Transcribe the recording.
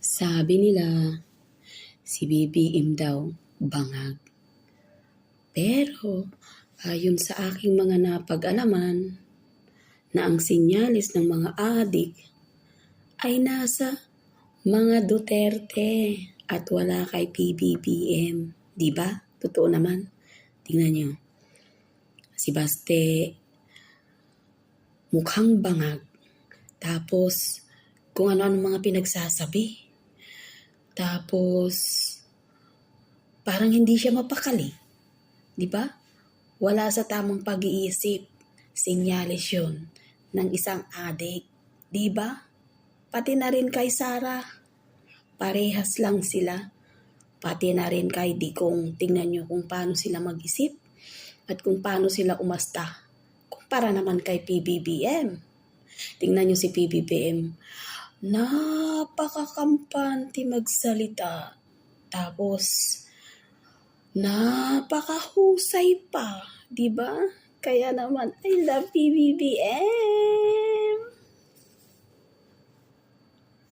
Sabi nila, si BBM daw bangag. Pero ayon sa aking mga napag-alaman na ang sinyalis ng mga adik ay nasa mga Duterte at wala kay PBBM. Di ba? Totoo naman. Tingnan nyo. Si Baste mukhang bangag. Tapos kung ano-ano mga pinagsasabi. Tapos parang hindi siya mapakali. Di ba? Wala sa tamang pag-iisip. Sinyalis yun ng isang adik. Di ba? Pati na rin kay Sara. Parehas lang sila. Pati na rin kay Digong. Tingnan nyo kung paano sila mag-isip at kung paano sila umasta. Kumpara naman kay PBBM. Tingnan nyo si PBBM. Napakakampante magsalita. Tapos, napakahusay pa. Diba? Kaya naman, I love PBBM.